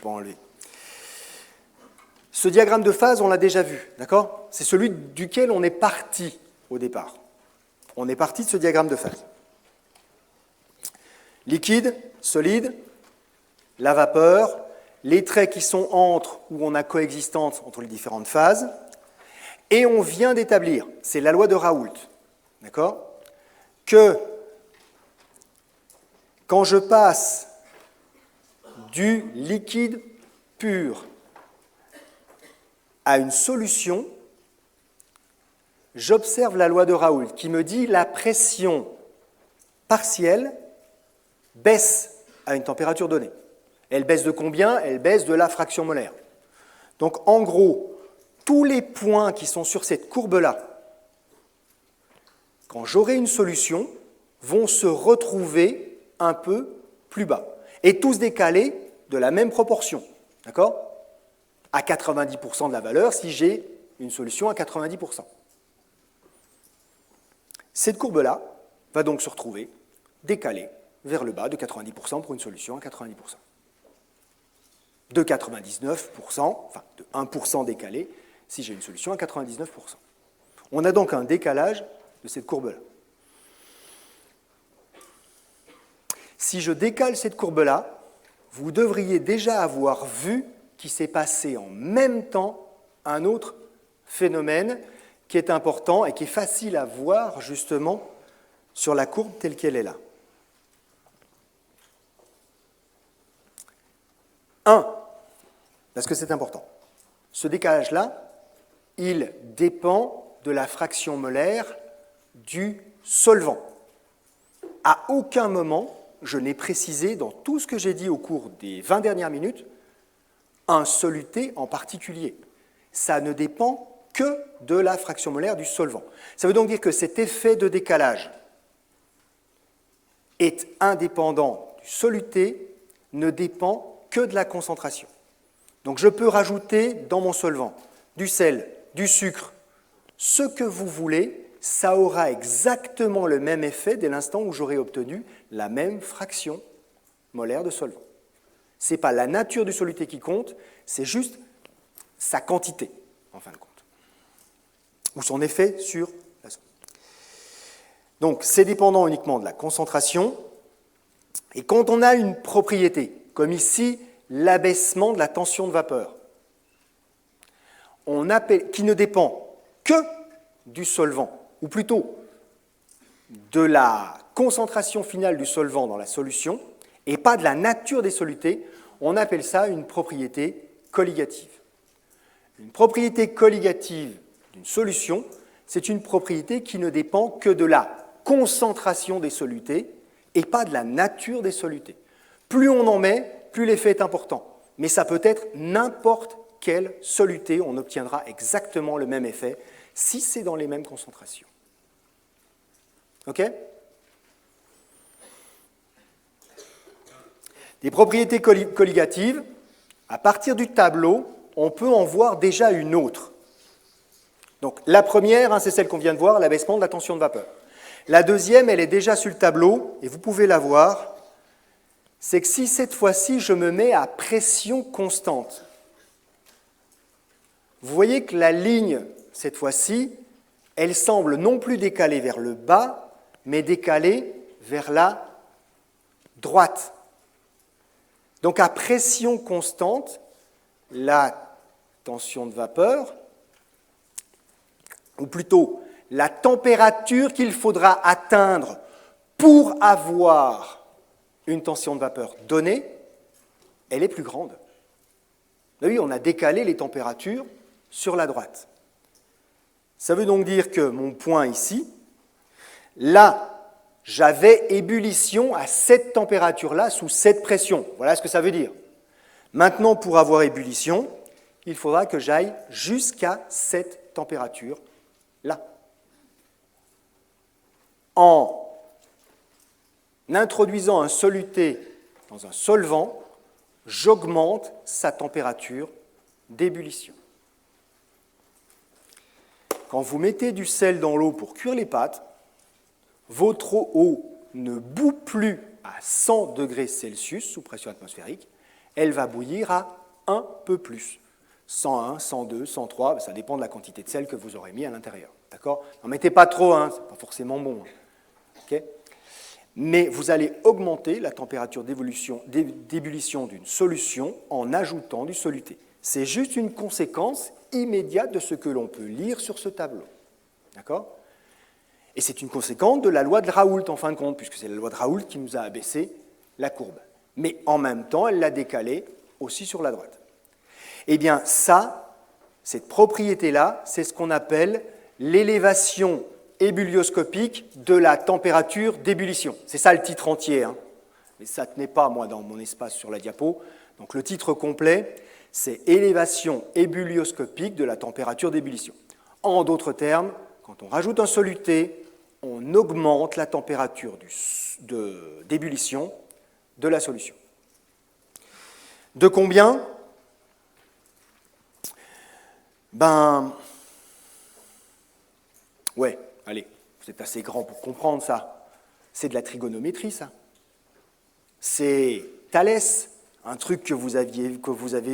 pas enlever. Ce diagramme de phase, on l'a déjà vu, d'accord? C'est celui duquel on est parti au départ. On est parti de ce diagramme de phase. Liquide, solide, la vapeur, les traits qui sont entre, où on a coexistence entre les différentes phases, et on vient d'établir, c'est la loi de Raoult, d'accord, que quand je passe du liquide pur à une solution, j'observe la loi de Raoult qui me dit la pression partielle baisse à une température donnée. Elle baisse de combien? Elle baisse de la fraction molaire. Donc en gros, tous les points qui sont sur cette courbe-là, quand j'aurai une solution, vont se retrouver un peu plus bas. Et tous décalés de la même proportion. D'accord? À 90% de la valeur si j'ai une solution à 90%. Cette courbe-là va donc se retrouver décalée vers le bas de 90% pour une solution à 90%. De 99%, enfin de 1% décalé si j'ai une solution à 99%. On a donc un décalage de cette courbe-là. Si je décale cette courbe-là, vous devriez déjà avoir vu qu'il s'est passé en même temps un autre phénomène qui est important et qui est facile à voir justement sur la courbe telle qu'elle est là. 1, parce que c'est important. Ce décalage-là, il dépend de la fraction molaire du solvant. À aucun moment, je n'ai précisé dans tout ce que j'ai dit au cours des 20 dernières minutes un soluté en particulier. Ça ne dépend que de la fraction molaire du solvant. Ça veut donc dire que cet effet de décalage est indépendant du soluté, ne dépend que de la concentration. Donc je peux rajouter dans mon solvant du sel, du sucre, ce que vous voulez, ça aura exactement le même effet dès l'instant où j'aurai obtenu la même fraction molaire de solvant. Ce n'est pas la nature du soluté qui compte, c'est juste sa quantité, en fin de compte, ou son effet sur la zone. Donc, c'est dépendant uniquement de la concentration, et quand on a une propriété, comme ici, l'abaissement de la tension de vapeur, qui ne dépend que du solvant, ou plutôt de la concentration finale du solvant dans la solution, et pas de la nature des solutés, on appelle ça une propriété colligative. Une propriété colligative d'une solution, c'est une propriété qui ne dépend que de la concentration des solutés et pas de la nature des solutés. Plus on en met, plus l'effet est important. Mais ça peut être n'importe quel soluté, on obtiendra exactement le même effet si c'est dans les mêmes concentrations. OK ? Des propriétés colligatives, à partir du tableau, on peut en voir déjà une autre. Donc la première, c'est celle qu'on vient de voir, l'abaissement de la tension de vapeur. La deuxième, elle est déjà sur le tableau, et vous pouvez la voir, c'est que si cette fois-ci, je me mets à pression constante, vous voyez que la ligne, cette fois-ci, elle semble non plus décalée vers le bas, mais décalée vers la droite. Donc à pression constante, la tension de vapeur, ou plutôt la température qu'il faudra atteindre pour avoir une tension de vapeur donnée, elle est plus grande. Oui, on a décalé les températures sur la droite. Ça veut donc dire que mon point ici, là, j'avais ébullition à cette température-là, sous cette pression. Voilà ce que ça veut dire. Maintenant, pour avoir ébullition, il faudra que j'aille jusqu'à cette température-là. En introduisant un soluté dans un solvant, j'augmente sa température d'ébullition. Quand vous mettez du sel dans l'eau pour cuire les pâtes, votre eau ne bout plus à 100 degrés Celsius sous pression atmosphérique, elle va bouillir à un peu plus. 101, 102, 103, ça dépend de la quantité de sel que vous aurez mis à l'intérieur. D'accord ? N'en mettez pas trop, hein, c'est pas forcément bon. Okay ? Mais vous allez augmenter la température d'ébullition d'une solution en ajoutant du soluté. C'est juste une conséquence immédiate de ce que l'on peut lire sur ce tableau. D'accord ? Et c'est une conséquence de la loi de Raoult, en fin de compte, puisque c'est la loi de Raoult qui nous a abaissé la courbe. Mais en même temps, elle l'a décalée aussi sur la droite. Eh bien, ça, cette propriété-là, c'est ce qu'on appelle l'élévation ébullioscopique de la température d'ébullition. C'est ça le titre entier, hein. Mais ça ne tenait pas, moi, dans mon espace sur la diapo. Donc le titre complet, c'est élévation ébullioscopique de la température d'ébullition. En d'autres termes, quand on rajoute un soluté, on augmente la température d'ébullition de la solution. De combien ? Ouais, allez, vous êtes assez grand pour comprendre ça. C'est de la trigonométrie, ça. C'est Thalès, un truc que vous avez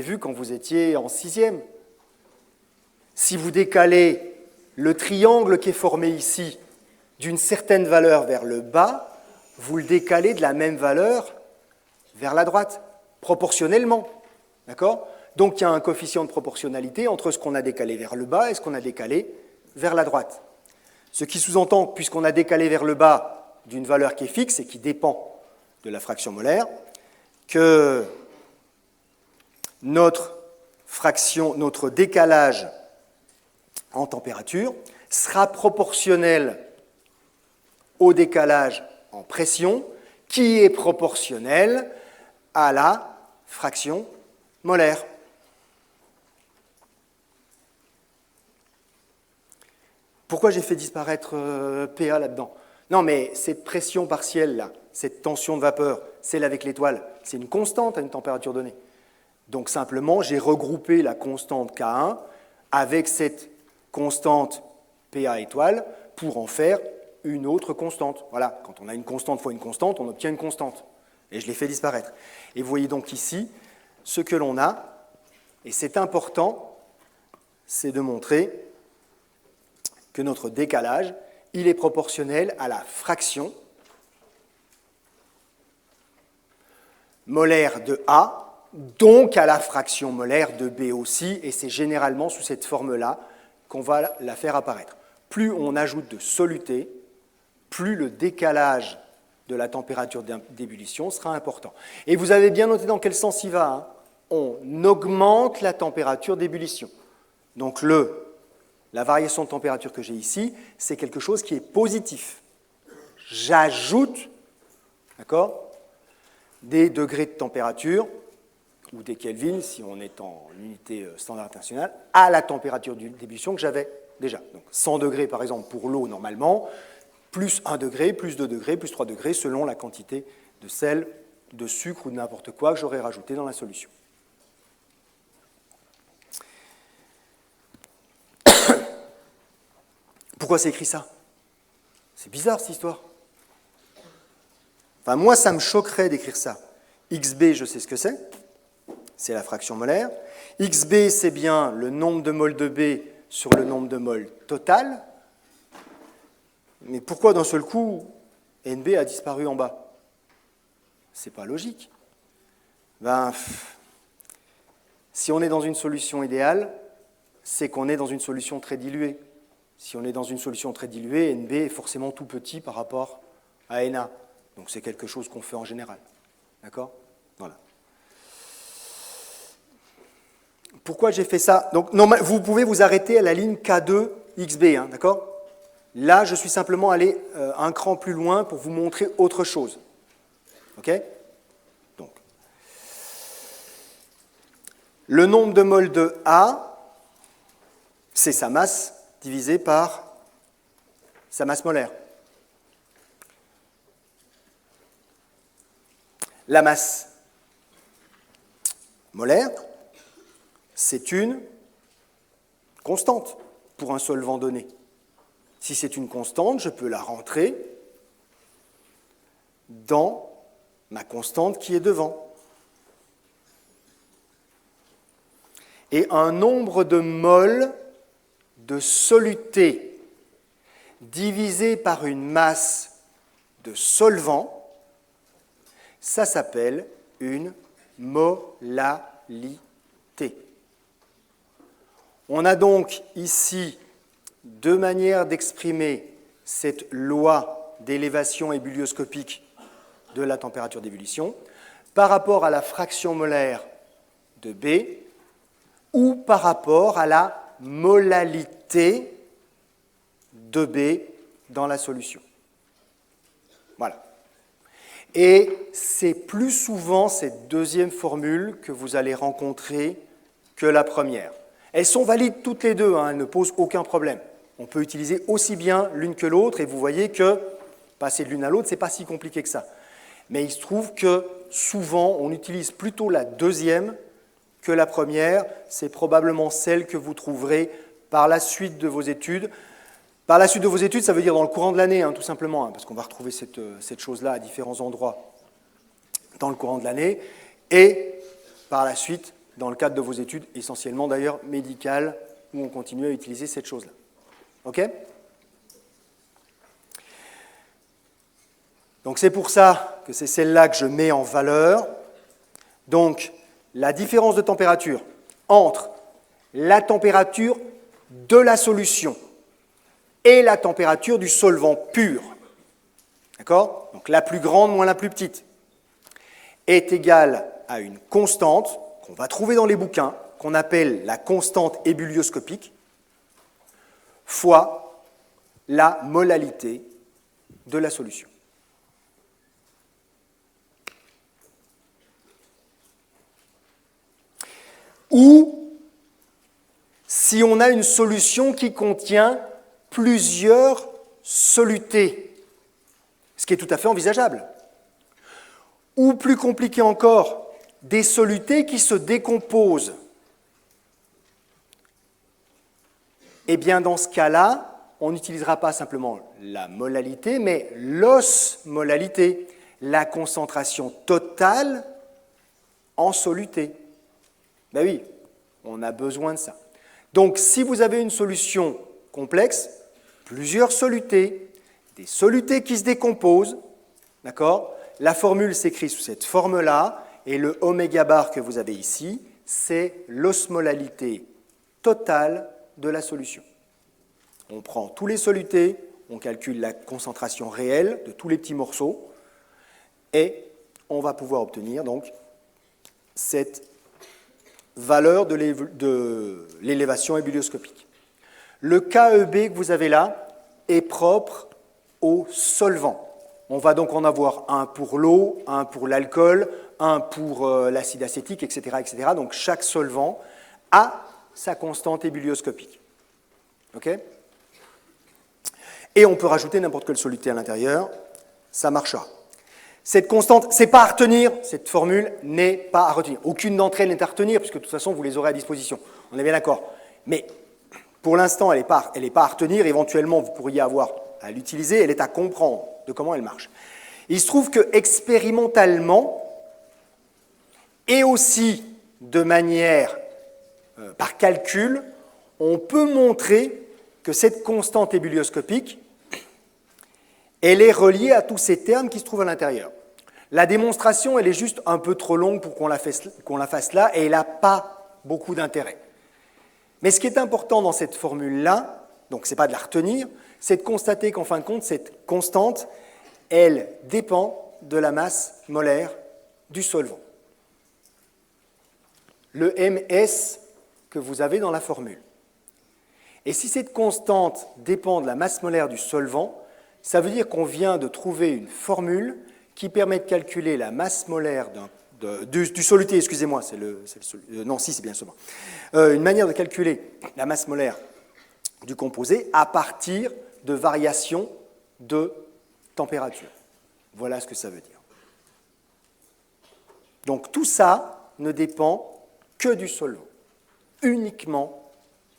vu quand vous étiez en 6e. Si vous décalez le triangle qui est formé ici d'une certaine valeur vers le bas, vous le décalez de la même valeur vers la droite, proportionnellement. D'accord ? Donc il y a un coefficient de proportionnalité entre ce qu'on a décalé vers le bas et ce qu'on a décalé vers la droite. Ce qui sous-entend que puisqu'on a décalé vers le bas d'une valeur qui est fixe et qui dépend de la fraction molaire, que notre décalage en température sera proportionnel au décalage en pression, qui est proportionnel à la fraction molaire. Pourquoi j'ai fait disparaître PA là-dedans ? Non, mais cette pression partielle, là, cette tension de vapeur, celle avec l'étoile, c'est une constante à une température donnée. Donc simplement, j'ai regroupé la constante K1 avec cette constante PA étoile pour en faire une autre constante. Voilà, quand on a une constante fois une constante, on obtient une constante. Et je l'ai fait disparaître. Et vous voyez donc ici, ce que l'on a, et c'est important, c'est de montrer que notre décalage, il est proportionnel à la fraction molaire de A, donc à la fraction molaire de B aussi, et c'est généralement sous cette forme-là qu'on va la faire apparaître. Plus on ajoute de soluté, plus le décalage de la température d'ébullition sera important. Et vous avez bien noté dans quel sens il va, hein ? On augmente la température d'ébullition. Donc la variation de température que j'ai ici, c'est quelque chose qui est positif. J'ajoute, d'accord, des degrés de température, ou des Kelvin, si on est en unité standard internationale, à la température d'ébullition que j'avais déjà. Donc 100 degrés, par exemple, pour l'eau, normalement, plus 1 degré, plus 2 degrés, plus 3 degrés, selon la quantité de sel, de sucre ou de n'importe quoi que j'aurais rajouté dans la solution. Pourquoi c'est écrit ça ? C'est bizarre, cette histoire. Enfin, moi, ça me choquerait d'écrire ça. XB, je sais ce que c'est la fraction molaire. XB, c'est bien le nombre de moles de B sur le nombre de moles total. Mais pourquoi, d'un seul coup, NB a disparu en bas ? C'est pas logique. Si on est dans une solution idéale, c'est qu'on est dans une solution très diluée. Si on est dans une solution très diluée, NB est forcément tout petit par rapport à NA. Donc c'est quelque chose qu'on fait en général. D'accord ? Voilà. Pourquoi j'ai fait ça ? Donc, vous pouvez vous arrêter à la ligne K2 XB, hein, d'accord ? Là, je suis simplement allé un cran plus loin pour vous montrer autre chose. OK ? Donc, le nombre de moles de A, c'est sa masse divisé par sa masse molaire. La masse molaire, c'est une constante pour un solvant donné. Si c'est une constante, je peux la rentrer dans ma constante qui est devant. et un nombre de moles de soluté divisé par une masse de solvant, ça s'appelle une molalité. On a donc ici deux manières d'exprimer cette loi d'élévation ébullioscopique de la température d'ébullition par rapport à la fraction molaire de B ou par rapport à la molalité de B dans la solution. Voilà. Et c'est plus souvent cette deuxième formule que vous allez rencontrer que la première. Elles sont valides toutes les deux, elles ne posent aucun problème. On peut utiliser aussi bien l'une que l'autre, et vous voyez que passer de l'une à l'autre, ce n'est pas si compliqué que ça. Mais il se trouve que souvent, on utilise plutôt la deuxième que la première. C'est probablement celle que vous trouverez par la suite de vos études. Par la suite de vos études, ça veut dire dans le courant de l'année, tout simplement, parce qu'on va retrouver cette chose-là à différents endroits dans le courant de l'année. Et par la suite, dans le cadre de vos études, essentiellement d'ailleurs médicales, où on continue à utiliser cette chose-là. OK ? Donc c'est pour ça que c'est celle-là que je mets en valeur. Donc la différence de température entre la température de la solution et la température du solvant pur, d'accord ? Donc la plus grande moins la plus petite, est égale à une constante qu'on va trouver dans les bouquins, qu'on appelle la constante ébullioscopique, fois la molalité de la solution. Ou si on a une solution qui contient plusieurs solutés, ce qui est tout à fait envisageable. Ou plus compliqué encore, des solutés qui se décomposent. Eh bien, dans ce cas-là, on n'utilisera pas simplement la molalité, mais l'osmolalité, la concentration totale en soluté. Ben oui, on a besoin de ça. Donc, si vous avez une solution complexe, plusieurs solutés, des solutés qui se décomposent, d'accord ? La formule s'écrit sous cette forme-là, et le oméga bar que vous avez ici, c'est l'osmolalité totale de la solution. On prend tous les solutés, on calcule la concentration réelle de tous les petits morceaux, et on va pouvoir obtenir donc cette valeur de l'élévation ébullioscopique. Le KEB que vous avez là est propre au solvant. On va donc en avoir un pour l'eau, un pour l'alcool, un pour l'acide acétique, etc., etc. Donc chaque solvant a sa constante ébullioscopique. OK ? Et on peut rajouter n'importe quelle soluté à l'intérieur, ça marchera. Cette constante, c'est pas à retenir, cette formule n'est pas à retenir. Aucune d'entre elles n'est à retenir, puisque de toute façon, vous les aurez à disposition. On est bien d'accord. Mais pour l'instant, elle n'est pas à retenir. Éventuellement, vous pourriez avoir à l'utiliser. Elle est à comprendre de comment elle marche. Il se trouve qu'expérimentalement, et aussi de manière par calcul, on peut montrer que cette constante ébullioscopique, elle est reliée à tous ces termes qui se trouvent à l'intérieur. La démonstration, elle est juste un peu trop longue pour qu'on la fasse là, et elle n'a pas beaucoup d'intérêt. Mais ce qui est important dans cette formule-là, donc ce n'est pas de la retenir, c'est de constater qu'en fin de compte, cette constante, elle dépend de la masse molaire du solvant. Le ms que vous avez dans la formule. Et si cette constante dépend de la masse molaire du solvant, ça veut dire qu'on vient de trouver une formule qui permet de calculer la masse molaire du soluté, excusez-moi, non, si, c'est bien seulement. Une manière de calculer la masse molaire du composé à partir de variations de température. Voilà ce que ça veut dire. Donc tout ça ne dépend que du solvant, uniquement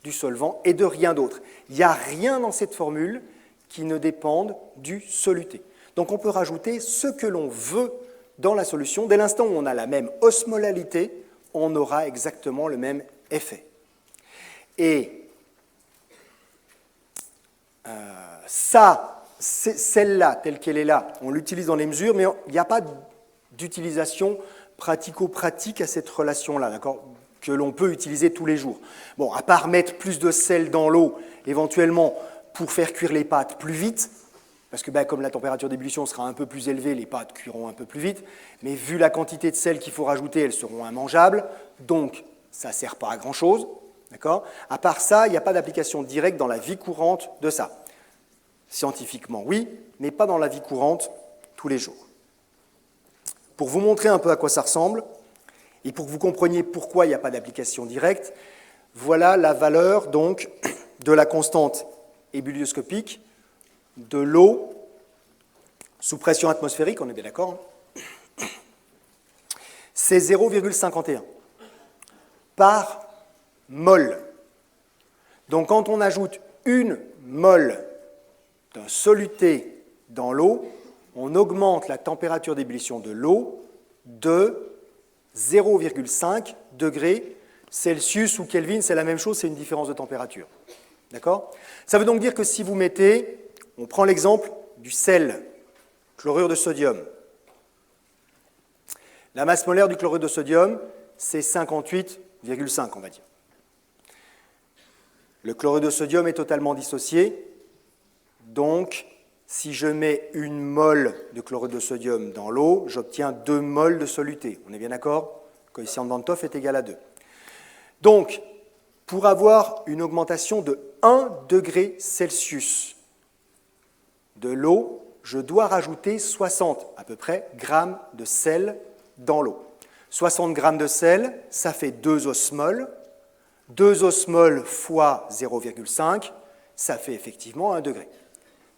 du solvant et de rien d'autre. Il n'y a rien dans cette formule qui ne dépende du soluté. Donc on peut rajouter ce que l'on veut dans la solution. Dès l'instant où on a la même osmolalité, on aura exactement le même effet. Et celle-là, telle qu'elle est là, on l'utilise dans les mesures, mais il n'y a pas d'utilisation pratico-pratique à cette relation-là, d'accord, que l'on peut utiliser tous les jours. Bon, à part mettre plus de sel dans l'eau, éventuellement pour faire cuire les pâtes plus vite, parce que comme la température d'ébullition sera un peu plus élevée, les pâtes cuiront un peu plus vite, mais vu la quantité de sel qu'il faut rajouter, elles seront immangeables, donc ça ne sert pas à grand-chose. D'accord ? À part ça, il n'y a pas d'application directe dans la vie courante de ça. Scientifiquement, oui, mais pas dans la vie courante tous les jours. Pour vous montrer un peu à quoi ça ressemble, et pour que vous compreniez pourquoi il n'y a pas d'application directe, voilà la valeur donc de la constante ébullioscopique de l'eau sous pression atmosphérique, on est bien d'accord, hein ? C'est 0,51 par mol. Donc quand on ajoute une mol d'un soluté dans l'eau, on augmente la température d'ébullition de l'eau de 0,5 degrés Celsius ou Kelvin, c'est la même chose, c'est une différence de température. D'accord ? Ça veut donc dire que si vous mettez, on prend l'exemple du sel, chlorure de sodium. La masse molaire du chlorure de sodium, c'est 58,5, on va dire. Le chlorure de sodium est totalement dissocié, donc si je mets une mole de chlorure de sodium dans l'eau, j'obtiens 2 moles de soluté. On est bien d'accord ? Le coefficient de Van 't Hoff est égal à 2. Donc, pour avoir une augmentation de 1 degré Celsius de l'eau, je dois rajouter 60 à peu près grammes de sel dans l'eau. 60 grammes de sel, ça fait 2 osmoles. 2 osmoles fois 0,5, ça fait effectivement 1 degré.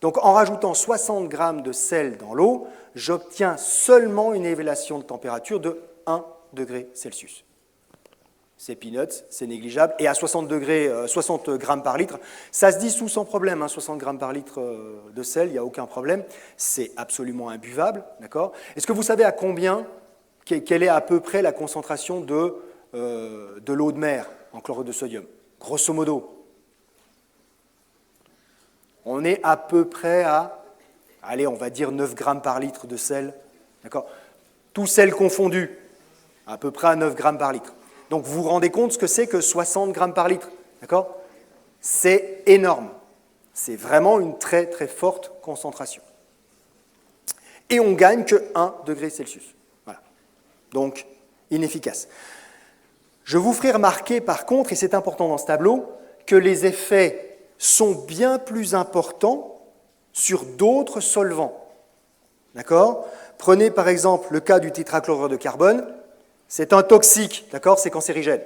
Donc en rajoutant 60 grammes de sel dans l'eau, j'obtiens seulement une élévation de température de 1 degré Celsius. C'est peanuts, c'est négligeable. Et à 60 grammes par litre, ça se dissout sans problème, hein, 60 grammes par litre de sel, il n'y a aucun problème. C'est absolument imbuvable, d'accord ? Est-ce que vous savez à combien, quelle est à peu près la concentration de l'eau de mer en chlorure de sodium ? Grosso modo. On est à peu près à, allez, on va dire 9 grammes par litre de sel, d'accord ? Tout sel confondu, à peu près à 9 grammes par litre. Donc vous vous rendez compte ce que c'est que 60 grammes par litre, d'accord ? C'est énorme. C'est vraiment une très très forte concentration. Et on gagne que 1 degré Celsius. Voilà. Donc, inefficace. Je vous ferai remarquer par contre, et c'est important dans ce tableau, que les effets sont bien plus importants sur d'autres solvants. D'accord ? Prenez par exemple le cas du tétrachlorure de carbone. C'est un toxique, d'accord ? C'est cancérigène.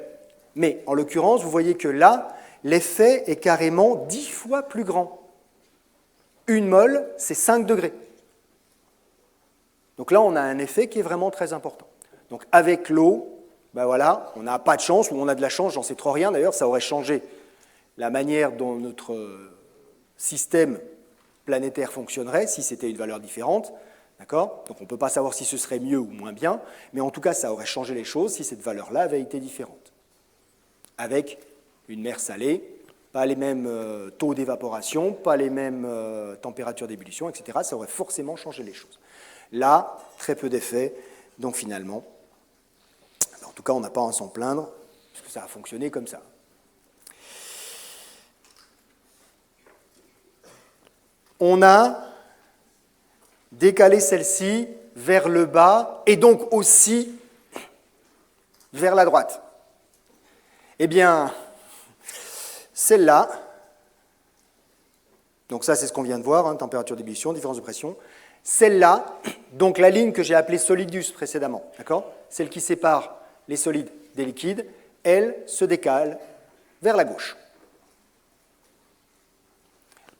Mais en l'occurrence, vous voyez que là, l'effet est carrément 10 fois plus grand. Une mole, c'est 5 degrés. Donc là, on a un effet qui est vraiment très important. Donc avec l'eau, voilà, on n'a pas de chance, ou on a de la chance, j'en sais trop rien d'ailleurs, ça aurait changé la manière dont notre système planétaire fonctionnerait si c'était une valeur différente. D'accord ? Donc on ne peut pas savoir si ce serait mieux ou moins bien, mais en tout cas, ça aurait changé les choses si cette valeur-là avait été différente. Avec une mer salée, pas les mêmes taux d'évaporation, pas les mêmes températures d'ébullition, etc., ça aurait forcément changé les choses. Là, très peu d'effets, donc finalement, en tout cas, on n'a pas à s'en plaindre, puisque ça a fonctionné comme ça. On a décalé celle-ci vers le bas et donc aussi vers la droite. Eh bien, celle-là, donc ça c'est ce qu'on vient de voir, hein, température d'ébullition, différence de pression. Celle-là, donc la ligne que j'ai appelée solidus précédemment, d'accord ? Celle qui sépare les solides des liquides, elle se décale vers la gauche.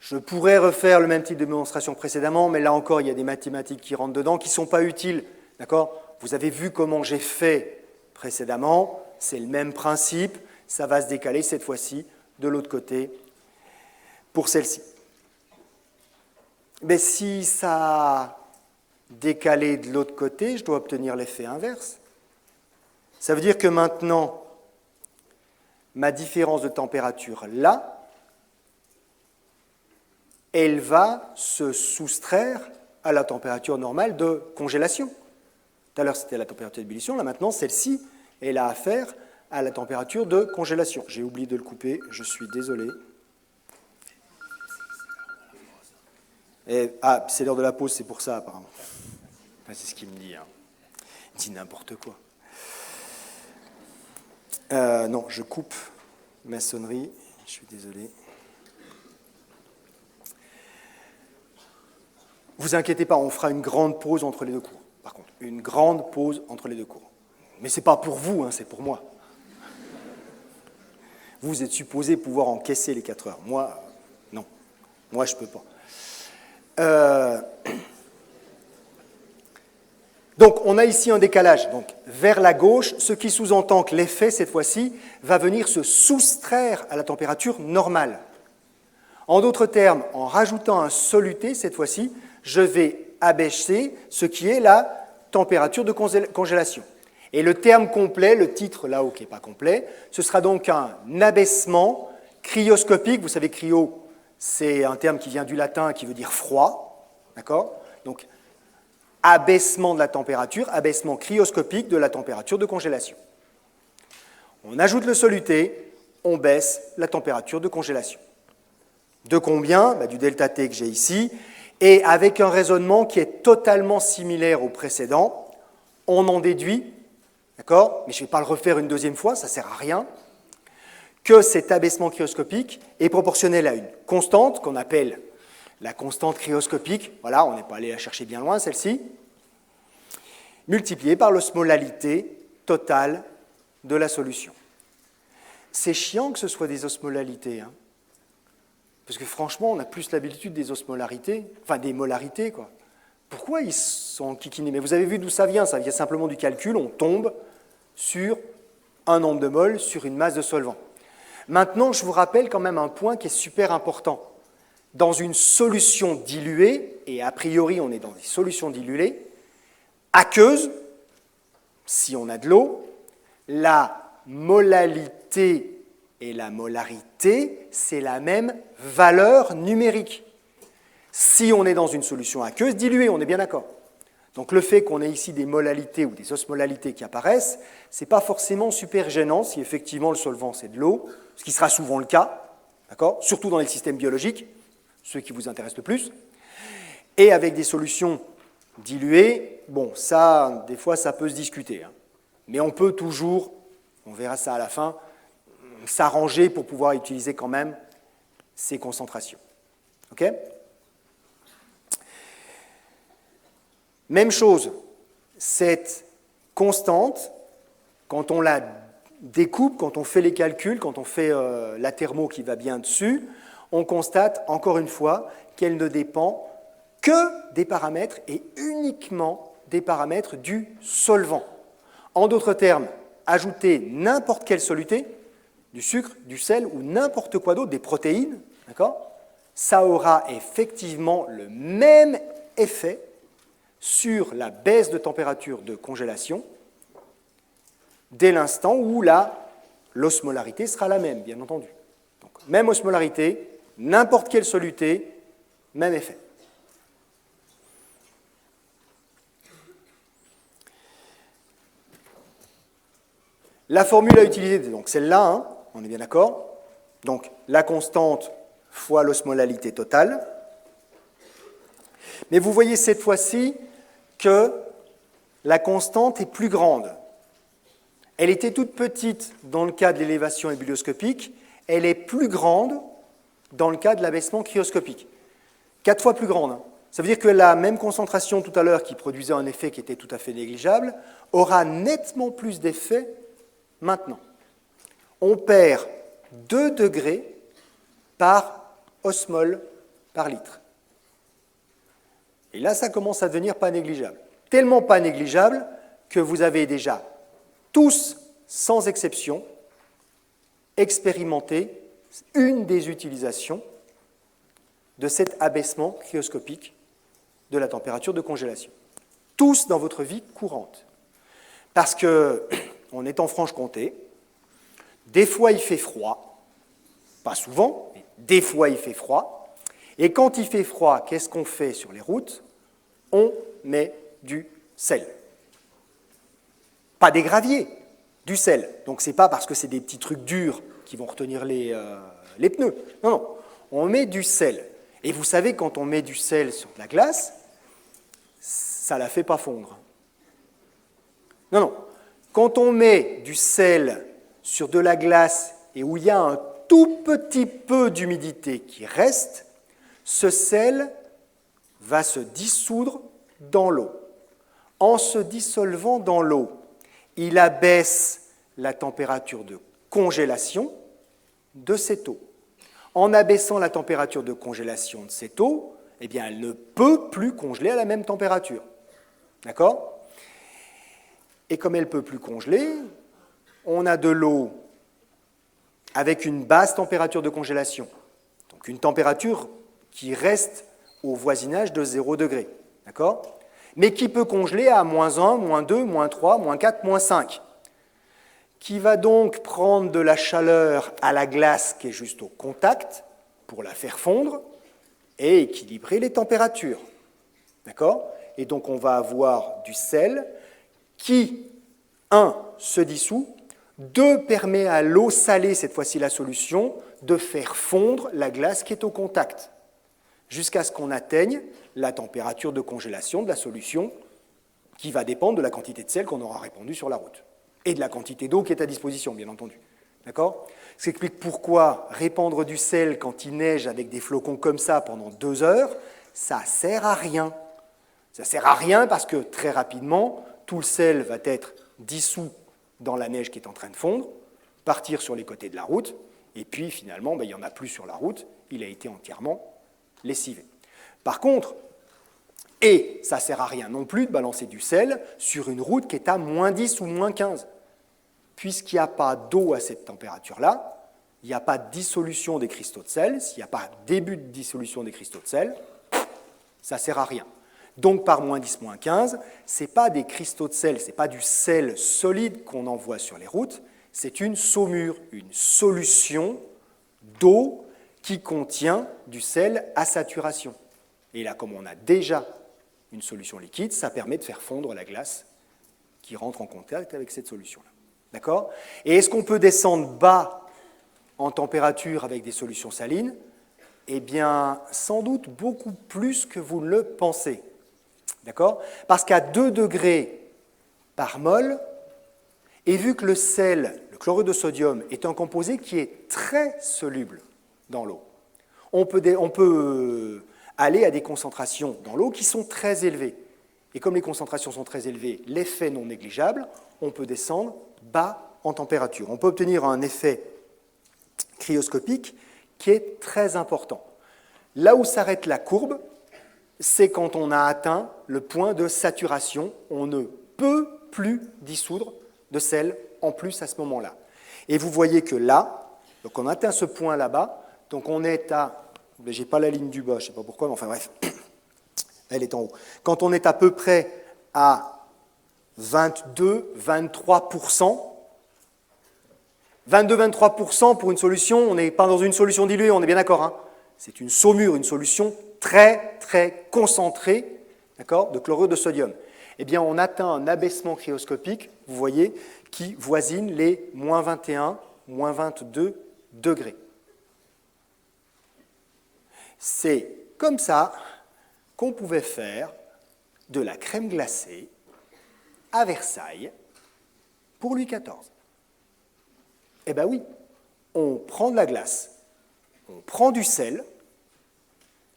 Je pourrais refaire le même type de démonstration que précédemment, mais là encore, il y a des mathématiques qui rentrent dedans, qui ne sont pas utiles. D'accord ? Vous avez vu comment j'ai fait précédemment, c'est le même principe, ça va se décaler cette fois-ci de l'autre côté pour celle-ci. Mais si ça a décalé de l'autre côté, je dois obtenir l'effet inverse. Ça veut dire que maintenant, ma différence de température là, elle va se soustraire à la température normale de congélation. Tout à l'heure, c'était la température d'ébullition. Là, maintenant, celle-ci, elle a affaire à la température de congélation. J'ai oublié de le couper, je suis désolé. C'est l'heure de la pause, c'est pour ça, apparemment. Enfin, c'est ce qu'il me dit. Hein. Il dit n'importe quoi. Non, je coupe maçonnerie. Je suis désolé. Vous inquiétez pas, on fera une grande pause entre les deux cours. Par contre, une grande pause entre les deux cours. Mais ce n'est pas pour vous, hein, c'est pour moi. Vous êtes supposé pouvoir encaisser les 4 heures. Moi, non. Moi, je ne peux pas. Donc, on a ici un décalage. Donc, vers la gauche, ce qui sous-entend que l'effet, cette fois-ci, va venir se soustraire à la température normale. En d'autres termes, en rajoutant un soluté, cette fois-ci, je vais abaisser ce qui est la température de congélation. Et le terme complet, le titre là-haut qui n'est pas complet, ce sera donc un abaissement cryoscopique. Vous savez, cryo, c'est un terme qui vient du latin qui veut dire froid. D'accord ? Donc, abaissement de la température, abaissement cryoscopique de la température de congélation. On ajoute le soluté, on baisse la température de congélation. De combien ? Du delta T que j'ai ici. Et avec un raisonnement qui est totalement similaire au précédent, on en déduit, d'accord ? Mais je ne vais pas le refaire une deuxième fois, ça ne sert à rien, que cet abaissement cryoscopique est proportionnel à une constante qu'on appelle la constante cryoscopique, voilà, on n'est pas allé la chercher bien loin, celle-ci, multipliée par l'osmolalité totale de la solution. C'est chiant que ce soit des osmolalités, hein. Parce que franchement, on a plus l'habitude des osmolarités, enfin des molarités, quoi. Pourquoi ils sont kikinés ? Mais vous avez vu d'où ça vient simplement du calcul, on tombe sur un nombre de moles sur une masse de solvant. Maintenant, je vous rappelle quand même un point qui est super important. Dans une solution diluée, et a priori on est dans des solutions diluées, aqueuses, si on a de l'eau, la molalité et la molarité, c'est la même valeur numérique. Si on est dans une solution aqueuse diluée, on est bien d'accord. Donc le fait qu'on ait ici des molalités ou des osmolalités qui apparaissent, ce n'est pas forcément super gênant si effectivement le solvant c'est de l'eau, ce qui sera souvent le cas, d'accord ? Surtout dans les systèmes biologiques, ceux qui vous intéressent le plus. Et avec des solutions diluées, bon, ça, des fois, ça peut se discuter. Hein. Mais on peut toujours, on verra ça à la fin, s'arranger pour pouvoir utiliser quand même ces concentrations. OK ? Même chose, cette constante, quand on la découpe, quand on fait les calculs, quand on fait la thermo qui va bien dessus, on constate encore une fois qu'elle ne dépend que des paramètres et uniquement des paramètres du solvant. En d'autres termes, ajouter n'importe quelle soluté, du sucre, du sel ou n'importe quoi d'autre, des protéines, d'accord ? Ça aura effectivement le même effet sur la baisse de température de congélation dès l'instant où l'osmolarité sera la même, bien entendu. Donc, même osmolarité, n'importe quelle soluté, même effet. La formule à utiliser, donc celle-là, hein, on est bien d'accord. Donc la constante fois l'osmolalité totale. Mais vous voyez cette fois-ci que la constante est plus grande. Elle était toute petite dans le cas de l'élévation ébullioscopique, elle est plus grande dans le cas de l'abaissement cryoscopique. 4 fois plus grande. Hein. Ça veut dire que la même concentration tout à l'heure qui produisait un effet qui était tout à fait négligeable aura nettement plus d'effet maintenant. On perd 2 degrés par osmole par litre. Et là, ça commence à devenir pas négligeable. Tellement pas négligeable que vous avez déjà tous, sans exception, expérimenté une des utilisations de cet abaissement cryoscopique de la température de congélation. Tous dans votre vie courante. Parce qu'on est en Franche-Comté, Des fois, il fait froid. Pas souvent, mais des fois, il fait froid. Et quand il fait froid, qu'est-ce qu'on fait sur les routes? On met du sel. Pas des graviers, du sel. Donc, ce n'est pas parce que c'est des petits trucs durs qui vont retenir les pneus. Non, non. On met du sel. Et vous savez, quand on met du sel sur de la glace, ça ne la fait pas fondre. Non, non. Quand on met du sel sur de la glace et où il y a un tout petit peu d'humidité qui reste, ce sel va se dissoudre dans l'eau. En se dissolvant dans l'eau, il abaisse la température de congélation de cette eau. En abaissant la température de congélation de cette eau, eh bien, elle ne peut plus congeler à la même température. D'accord ? Et comme elle ne peut plus congeler, on a de l'eau avec une basse température de congélation, donc une température qui reste au voisinage de 0 degré, d'accord ? Mais qui peut congeler à -1, -2, -3, -4, -5, qui va donc prendre de la chaleur à la glace qui est juste au contact pour la faire fondre et équilibrer les températures. D'accord ? Et donc on va avoir du sel qui, 1, se dissout, 2, permet à l'eau salée, cette fois-ci la solution, de faire fondre la glace qui est au contact, jusqu'à ce qu'on atteigne la température de congélation de la solution qui va dépendre de la quantité de sel qu'on aura répandu sur la route et de la quantité d'eau qui est à disposition, bien entendu. D'accord ? Ça explique pourquoi répandre du sel quand il neige avec des flocons comme ça pendant 2 heures, ça ne sert à rien. Ça ne sert à rien parce que très rapidement, tout le sel va être dissous dans la neige qui est en train de fondre, partir sur les côtés de la route, et puis finalement, il n'y en a plus sur la route, il a été entièrement lessivé. Par contre, et ça ne sert à rien non plus de balancer du sel sur une route qui est à -10 ou -15. Puisqu'il n'y a pas d'eau à cette température-là, il n'y a pas de dissolution des cristaux de sel, s'il n'y a pas début de dissolution des cristaux de sel, ça ne sert à rien. Donc par -10, -15, ce n'est pas des cristaux de sel, ce n'est pas du sel solide qu'on envoie sur les routes, c'est une saumure, une solution d'eau qui contient du sel à saturation. Et là, comme on a déjà une solution liquide, ça permet de faire fondre la glace qui rentre en contact avec cette solution-là. D'accord ? Et est-ce qu'on peut descendre bas en température avec des solutions salines ? Eh bien, sans doute beaucoup plus que vous ne le pensez. D'accord ? Parce qu'à 2 degrés par mol, et vu que le sel, le chlorure de sodium, est un composé qui est très soluble dans l'eau, on peut aller à des concentrations dans l'eau qui sont très élevées. Et comme les concentrations sont très élevées, l'effet non négligeable, on peut descendre bas en température. On peut obtenir un effet cryoscopique qui est très important. Là où s'arrête la courbe, c'est quand on a atteint le point de saturation. On ne peut plus dissoudre de sel en plus à ce moment-là. Et vous voyez que là, donc on atteint ce point là-bas, donc on est à... Je n'ai pas la ligne du bas, je ne sais pas pourquoi, mais enfin bref, elle est en haut. Quand on est à peu près à 22-23%, 22-23% pour une solution, on n'est pas dans une solution diluée, on est bien d'accord, hein ? C'est une saumure, une solution très, très concentrée, d'accord, de chlorure de sodium. Eh bien, on atteint un abaissement cryoscopique, vous voyez, qui voisine les -21, -22 degrés. C'est comme ça qu'on pouvait faire de la crème glacée à Versailles pour Louis XIV. Eh bien oui, on prend de la glace, on prend du sel,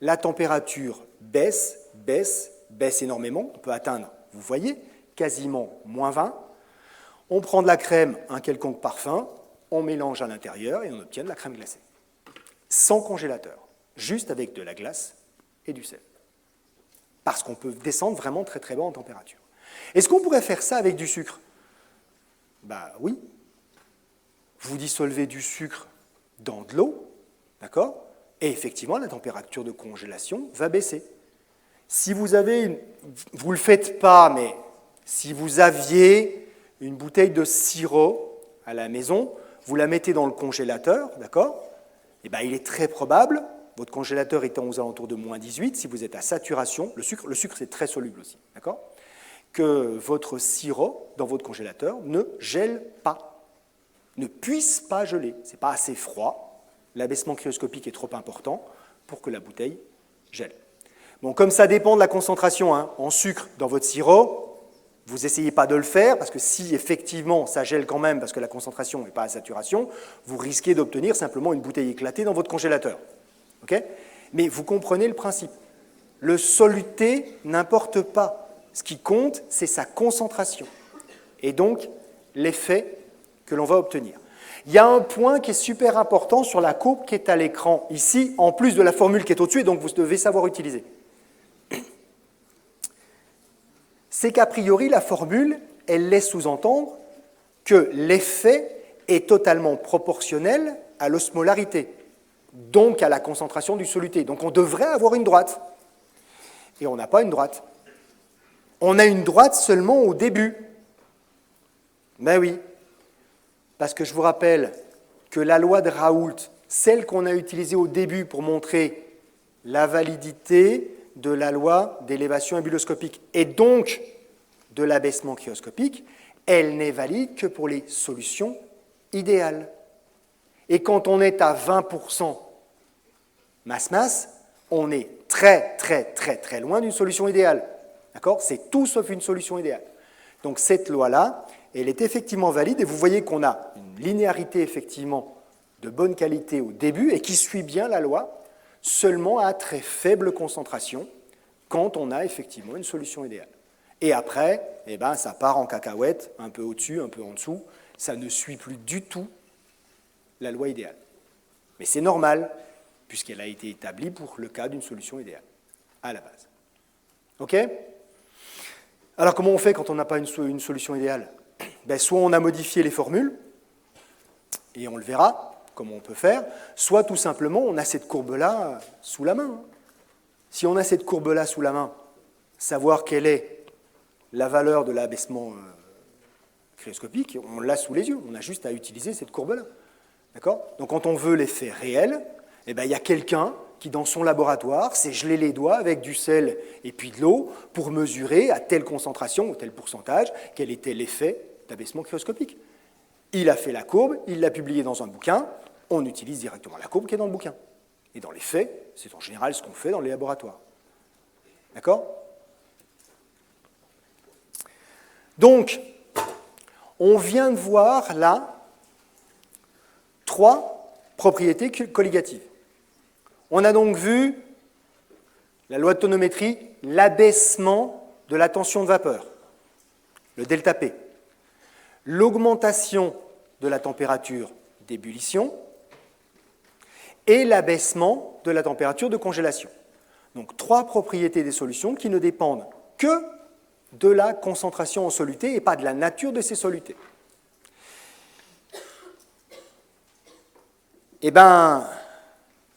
la température baisse énormément, on peut atteindre, vous voyez, quasiment -20. On prend de la crème, un quelconque parfum, on mélange à l'intérieur et on obtient de la crème glacée. Sans congélateur, juste avec de la glace et du sel. Parce qu'on peut descendre vraiment très très bas en température. Est-ce qu'on pourrait faire ça avec du sucre ? Ben oui. Vous dissolvez du sucre dans de l'eau, d'accord ? Et effectivement, la température de congélation va baisser. Si vous avez, vous ne le faites pas, mais si vous aviez une bouteille de sirop à la maison, vous la mettez dans le congélateur, d'accord? Eh bien, il est très probable, votre congélateur étant aux alentours de moins 18, si vous êtes à saturation, le sucre c'est très soluble aussi, d'accord? Que votre sirop dans votre congélateur ne gèle pas, ne puisse pas geler. Ce n'est pas assez froid, l'abaissement cryoscopique est trop important pour que la bouteille gèle. Bon, comme ça dépend de la concentration en sucre dans votre sirop, vous n'essayez pas de le faire, parce que si effectivement ça gèle quand même, parce que la concentration n'est pas à saturation, vous risquez d'obtenir simplement une bouteille éclatée dans votre congélateur. Okay? Mais vous comprenez le principe. Le soluté n'importe pas. Ce qui compte, c'est sa concentration. Et donc, l'effet que l'on va obtenir. Il y a un point qui est super important sur la courbe qui est à l'écran ici, en plus de la formule qui est au-dessus, et donc vous devez savoir utiliser. C'est qu'a priori, la formule, elle laisse sous-entendre que l'effet est totalement proportionnel à l'osmolarité, donc à la concentration du soluté. Donc on devrait avoir une droite. Et on n'a pas une droite. On a une droite seulement au début. Ben oui, parce que je vous rappelle que la loi de Raoult, celle qu'on a utilisée au début pour montrer la validité de la loi d'élévation ébullioscopique et donc de l'abaissement cryoscopique, elle n'est valide que pour les solutions idéales. Et quand on est à 20% masse-masse, on est très loin d'une solution idéale. D'accord ? C'est tout sauf une solution idéale. Donc cette loi-là, elle est effectivement valide et vous voyez qu'on a une linéarité effectivement de bonne qualité au début et qui suit bien la loi, seulement à très faible concentration quand on a effectivement une solution idéale. Et après, eh ben, ça part en cacahuète, un peu au-dessus, un peu en dessous, ça ne suit plus du tout la loi idéale. Mais c'est normal, puisqu'elle a été établie pour le cas d'une solution idéale, à la base. OK ? Alors comment on fait quand on n'a pas une solution idéale ? Ben, soit on a modifié les formules, et on le verra, comment on peut faire, soit tout simplement on a cette courbe-là sous la main. Si on a cette courbe-là sous la main, savoir quelle est la valeur de l'abaissement cryoscopique, on l'a sous les yeux, on a juste à utiliser cette courbe-là. D'accord ? Donc quand on veut l'effet réel, eh ben, il y a quelqu'un qui, dans son laboratoire, s'est gelé les doigts avec du sel et puis de l'eau pour mesurer à telle concentration ou tel pourcentage quel était l'effet d'abaissement cryoscopique. Il a fait la courbe, il l'a publiée dans un bouquin, on utilise directement la courbe qui est dans le bouquin. Et dans les faits, c'est en général ce qu'on fait dans les laboratoires. D'accord ? Donc, on vient de voir là 3 propriétés colligatives. On a donc vu la loi de tonométrie, l'abaissement de la tension de vapeur, le delta P, l'augmentation de la température d'ébullition et l'abaissement de la température de congélation. Donc 3 propriétés des solutions qui ne dépendent que de la concentration en soluté et pas de la nature de ces solutés. Eh bien,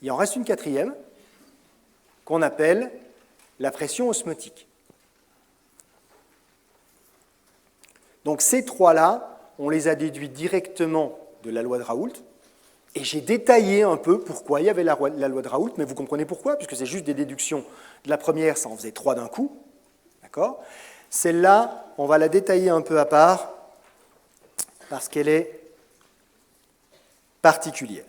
il en reste une 4e qu'on appelle la pression osmotique. Donc ces 3-là, on les a déduits directement de la loi de Raoult, et j'ai détaillé un peu pourquoi il y avait la loi de Raoult, mais vous comprenez pourquoi, puisque c'est juste des déductions de la première, ça en faisait 3 d'un coup. D'accord ? Celle-là, on va la détailler un peu à part, parce qu'elle est particulière.